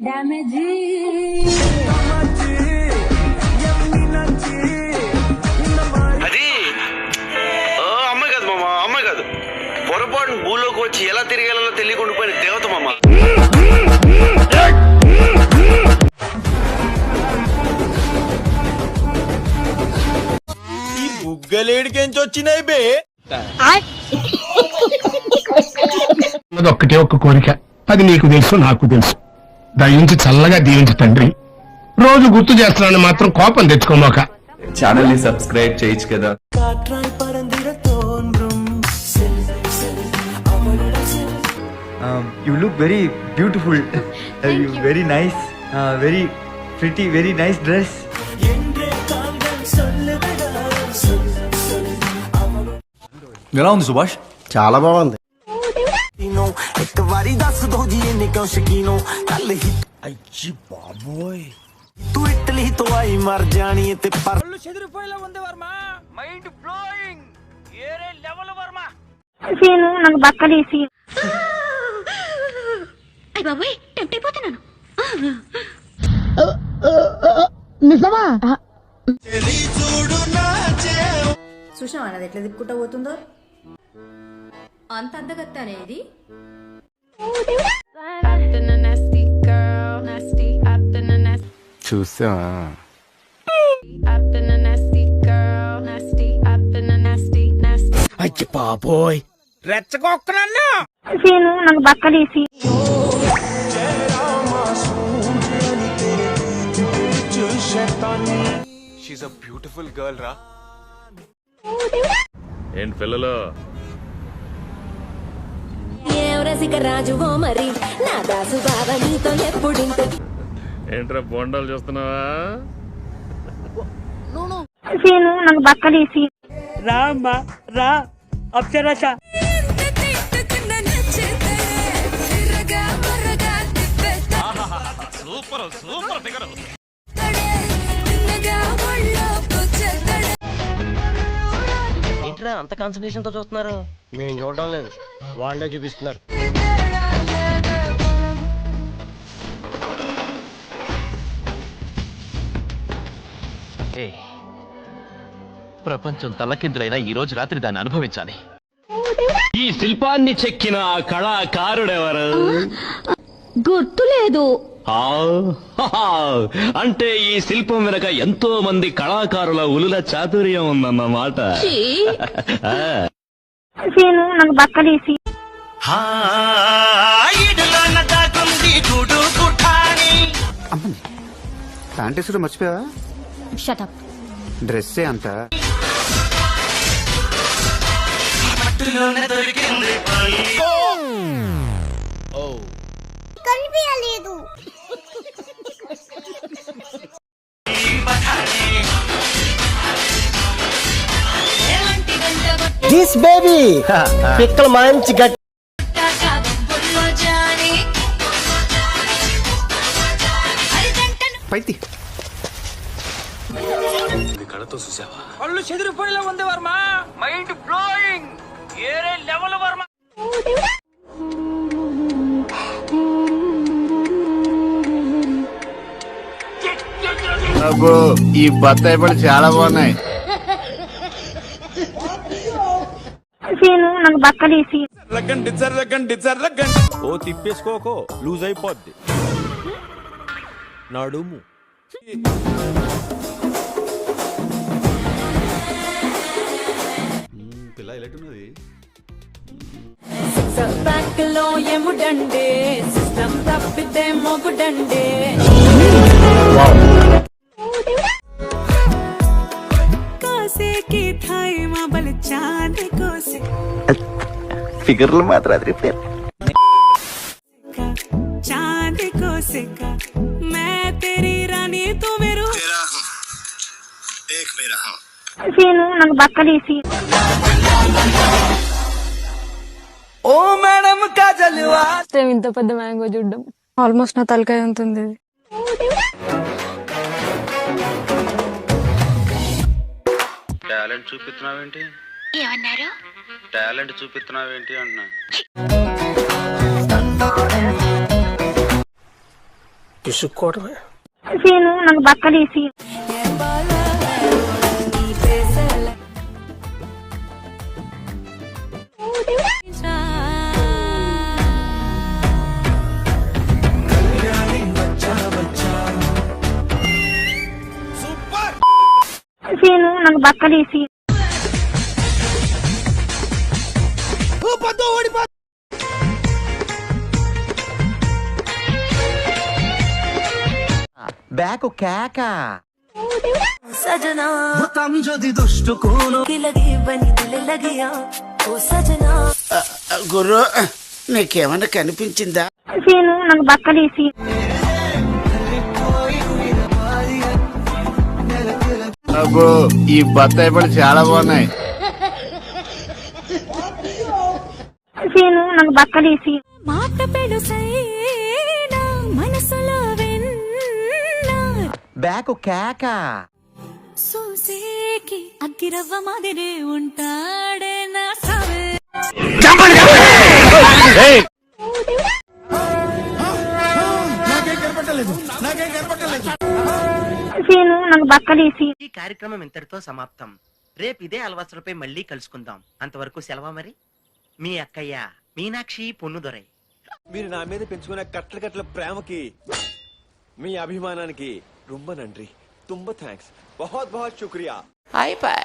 అది అమ్మాయి కాదు మామ, అమ్మాయి కాదు. పొరపాటు భూలోకి వచ్చి ఎలా తిరిగేలా తెలియకుండా పోయిన దేవత మామ. ఈ బుగ్గలేడికెంచి వచ్చినాయి బే. ఒక్కటే ఒక్క కోరిక, అది నీకు తెలుసు నాకు తెలుసు. దయించి చల్లగా దీవించు తండ్రి. రోజు గుర్తు చేస్తున్నాను మాత్రం కోపం తెచ్చుకోమాక. ఛానల్ ని సబ్స్క్రైబ్ చేయొచ్చు కదా. You look very beautiful. You very nice. Very pretty. Very nice dress. ఎలా ఉంది సుభాష్? చాలా బాగుంది. అయ్యి బాబోయ్, చెదిరిపోయేలా ఉంది వర్మ. మైండ్ బ్లోయింగ్, ఏరే లెవెల్ వర్మ. నాకు బక్కలేసి అయ్య బాబోయ్ టెంప్ట్ అయిపోతున్నాను. నిజమా? చూసినావా అది ఎట్లా దిక్కుంటా పోతుందో? అంత అందగత్త అనేది చూసా అయ్యి బాబోయ్, రెచ్చగొక్కనన్నా. నాకు బక్కలేసి షీస్ అ బ్యూటిఫుల్ గర్ల్ రా. ఏంటి పిల్లలు, రాజువో మరి నా దాసు బాబా నీతో ఎప్పుడింత. ఏంట్రా బొండాలు చూస్తున్నావా? నాకు బక్కలేసి రా అమ్మా రా, అప్సరస. Super super figure. ఏంట్రా అంత కాన్సన్ట్రేషన్ తో చూస్తున్నారు? మేము చూడడం లేదు, వాళ్ళే చూపిస్తున్నారు. ప్రపంచం తలకిందులైనా ఈ రోజు రాత్రి దాన్ని అనుభవించాలి. ఈ శిల్పాన్ని చెక్కిన కళాకారుడెవరు? గుర్తులేదు. అంటే ఈ శిల్పం వెనక ఎంతో మంది కళాకారుల ఉలుల చాతుర్యం ఉందన్నమాట. నాకు బక్కలేసి ప్యాంటేసుడు మర్చిపోయావా? షటప్. డ్రెస్సే అంత. కనిపించలేదు. దిస్ బేబీ పిక్కలు మంచి గట్టి. పైతి కళతో చూసావా? కళ్ళు చెదిరిపోయేలా ఉంది వర్మ. మైండ్ బ్లోయింగ్, ఏరే లెవెల్ వర్మ. అబ్బో, ఈ బత్తాయి పళ్ళు చాలా బాగున్నాయి. నాకు బక్కలేసి జర్రగండి జర్రగండి జర్రగండి. ఓ తిప్పేసుకోకో, లూజ్ అయిపోద్ది నడుము. పిల్ల ఎలాంటిన్నది? లో ఎముడండే సిస్టమ్ తప్పితే మొగుడండే. ఫిగర్లు మాత్రం అదిరిపోయారు. నాకు బక్కలేసి ఓ మేడం కాజల్వా. ఇంత పెద్ద మ్యాంగో చూడడం ఆల్మోస్ట్ నా తలకాయ ఉంటుంది. టాలెంట్ చూపిస్తున్నావేంటి? ఏమన్నారు? టాలెంట్ చూపిస్తున్నావేంటి అన్నా. పిసుక్కోవడమే. నాకు బక్కలేసి నాకు బక్కలేసి బ్యాక్ కేక సజనా যদি দুষ্ট কোনো లగి బని దిల్ లగియా ఓ సజనా. గురు నీకేమన్నా కనిపించిందా? నాకు బక్కలేసి అబ్బో ఈ బత్తాయి పళ్ళు చాలా బాగున్నాయి. నాకు బక్కలేసి మాట పెడుసైనా మనసులో వెన్నా బ్యాక్ కేక సూసేకి అగ్గిరవ్వ మాదిరే ఉంటాడే నా సావే. నాకు బక్కలేసి. ఈ కార్యక్రమం ఇంతటితో సమాప్తం. రేపు ఇదే అలవాసులపై మళ్ళీ కలుసుకుందాం. అంతవరకు సెలవు మరి. మీ అక్కయ్య మీనాక్షి పొన్నుదొరై. మీరు నా మీద పెంచుకున్న కట్ల కట్ల ప్రేమకి మీ అభిమానానికి రొంబ నండ్రి తుంబ థ్యాంక్స్ బహుత్ బహుత్ శుక్రియా. అయిపోయి